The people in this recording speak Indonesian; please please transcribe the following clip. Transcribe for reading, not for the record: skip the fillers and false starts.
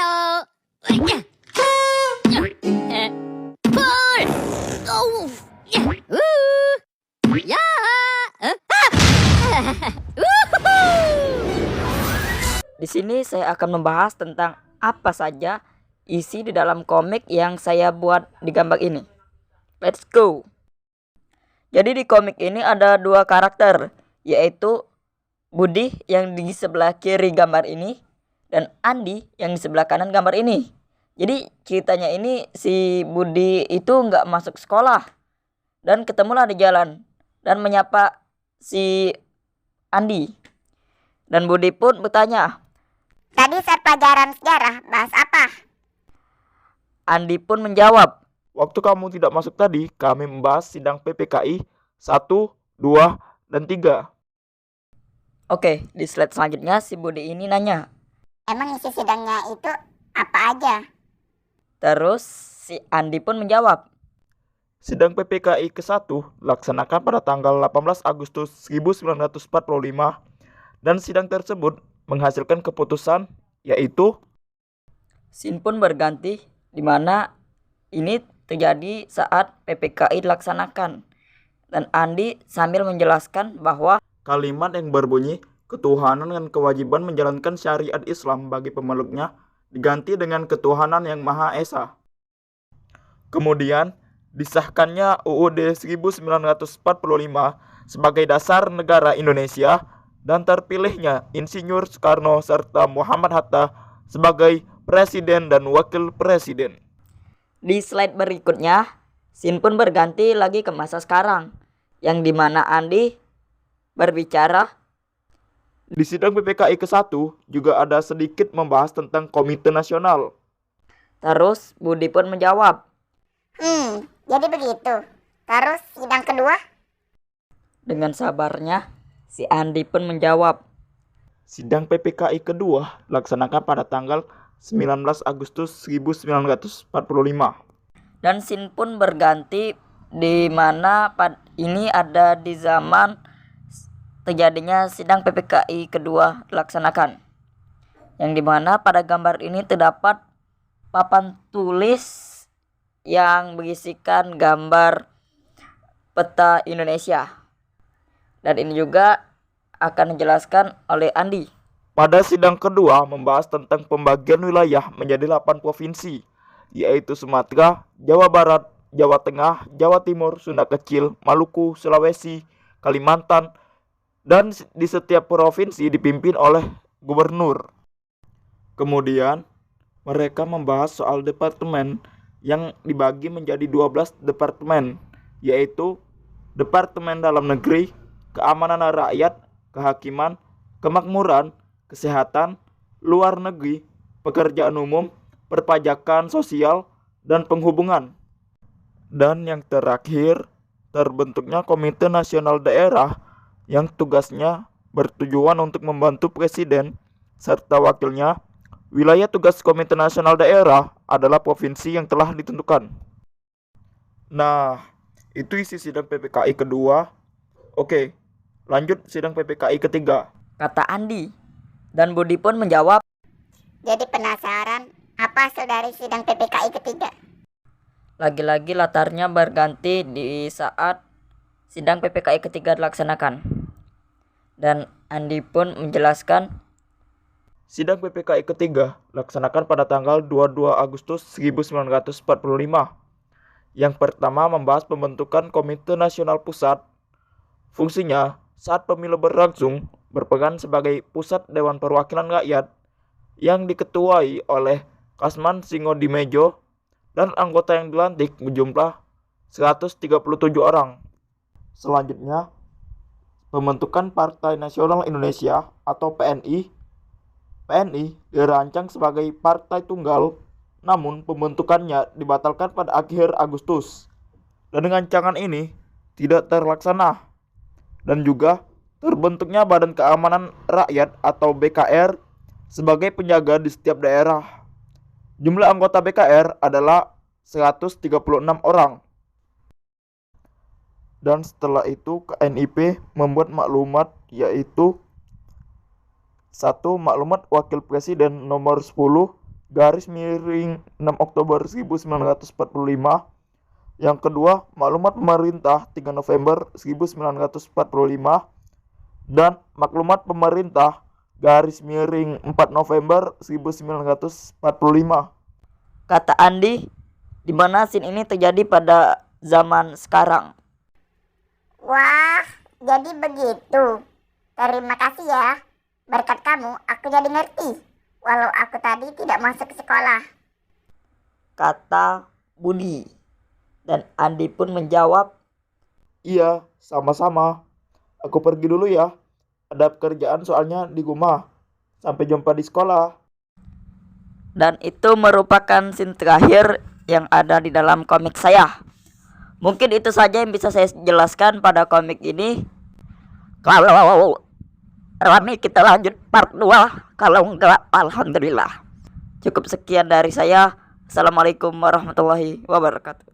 Halo. Pul. Oh. Ya. Di sini saya akan membahas tentang apa saja isi di dalam komik yang saya buat di gambar ini. Let's go. Jadi di komik ini ada dua karakter, yaitu Budi yang di sebelah kiri gambar ini dan Andi yang di sebelah kanan gambar ini. Jadi ceritanya ini si Budi itu nggak masuk sekolah dan ketemulah di jalan dan menyapa si Andi. Dan Budi pun bertanya. Tadi saat pelajaran sejarah bahas apa? Andi pun menjawab. Waktu kamu tidak masuk tadi, kami membahas sidang PPKI 1, 2, dan 3. Oke, di slide selanjutnya si Budi ini nanya. Emang isi sidangnya itu apa aja? Terus si Andi pun menjawab. Sidang PPKI ke-1 dilaksanakan pada tanggal 18 Agustus 1945 dan sidang tersebut menghasilkan keputusan yaitu Scene pun berganti di mana ini terjadi saat PPKI dilaksanakan. Dan Andi sambil menjelaskan bahwa kalimat yang berbunyi ketuhanan dan kewajiban menjalankan syariat Islam bagi pemeluknya diganti dengan ketuhanan yang Maha Esa. Kemudian disahkannya UUD 1945 sebagai dasar negara Indonesia dan terpilihnya Insinyur Soekarno serta Muhammad Hatta sebagai presiden dan wakil presiden. di slide berikutnya scene pun berganti lagi ke masa sekarang, yang dimana Andi berbicara. Di sidang PPKI ke-1 juga ada sedikit membahas tentang Komite Nasional. Terus Budi pun menjawab. Jadi begitu. Terus sidang kedua? Dengan sabarnya si Andi pun menjawab. Sidang PPKI kedua dilaksanakan pada tanggal 19 Agustus 1945. Dan scene pun berganti di mana ini ada di zaman terjadinya sidang PPKI kedua dilaksanakan. Yang dimana pada gambar ini terdapat papan tulis yang berisikan gambar peta Indonesia. Dan ini juga akan dijelaskan oleh Andi. Pada sidang kedua membahas tentang pembagian wilayah menjadi 8 provinsi, yaitu Sumatera, Jawa Barat, Jawa Tengah, Jawa Timur, Sunda Kecil, Maluku, Sulawesi, Kalimantan, dan di setiap provinsi dipimpin oleh gubernur. Kemudian mereka membahas soal departemen yang dibagi menjadi 12 departemen, yaitu Departemen Dalam Negeri, Keamanan Rakyat, Kehakiman, Kemakmuran, Kesehatan, Luar Negeri, Pekerjaan Umum, Perpajakan Sosial, dan Penghubungan. Dan yang terakhir, terbentuknya Komite Nasional Daerah yang tugasnya bertujuan untuk membantu presiden serta wakilnya. Wilayah tugas Komite Nasional Daerah adalah provinsi yang telah ditentukan. Nah, itu isi sidang PPKI kedua. Oke, lanjut sidang PPKI ketiga. Kata Andi. Dan Budi pun menjawab. Jadi penasaran apa hasil dari sidang PPKI ketiga? Lagi-lagi latarnya berganti di saat sidang PPKI ketiga dilaksanakan. Dan Andi pun menjelaskan. Sidang PPKI ketiga dilaksanakan pada tanggal 22 Agustus 1945. Yang pertama membahas pembentukan Komite Nasional Pusat. Fungsinya saat pemilu berlangsung berperan sebagai pusat Dewan Perwakilan Rakyat yang diketuai oleh Kasman Singodimedjo dan anggota yang dilantik berjumlah 137 orang. Selanjutnya, pembentukan Partai Nasional Indonesia atau PNI. PNI dirancang sebagai partai tunggal, namun pembentukannya dibatalkan pada akhir Agustus. Dan rancangan ini tidak terlaksana. Dan juga terbentuknya Badan Keamanan Rakyat atau BKR sebagai penjaga di setiap daerah. Jumlah anggota BKR adalah 136 orang. Dan setelah itu KNIP membuat maklumat yaitu 1. Maklumat Wakil Presiden nomor 10 garis miring 6 Oktober 1945. Yang kedua, maklumat pemerintah 3 November 1945 dan maklumat pemerintah garis miring 4 November 1945. Kata Andi, di mana scene ini terjadi pada zaman sekarang. Wah, jadi begitu. Terima kasih ya. Berkat kamu, aku jadi ngerti. Walau aku tadi tidak masuk ke sekolah. Kata Budi. Dan Andi pun menjawab, Iya, sama-sama. Aku pergi dulu ya. Ada pekerjaan soalnya di rumah. Sampai jumpa di sekolah. dan itu merupakan scene terakhir yang ada di dalam komik saya. Mungkin itu saja yang bisa saya jelaskan pada komik ini. Kalau Rani kita lanjut part 2. Kalau enggak, alhamdulillah. Cukup sekian dari saya. Assalamualaikum warahmatullahi wabarakatuh.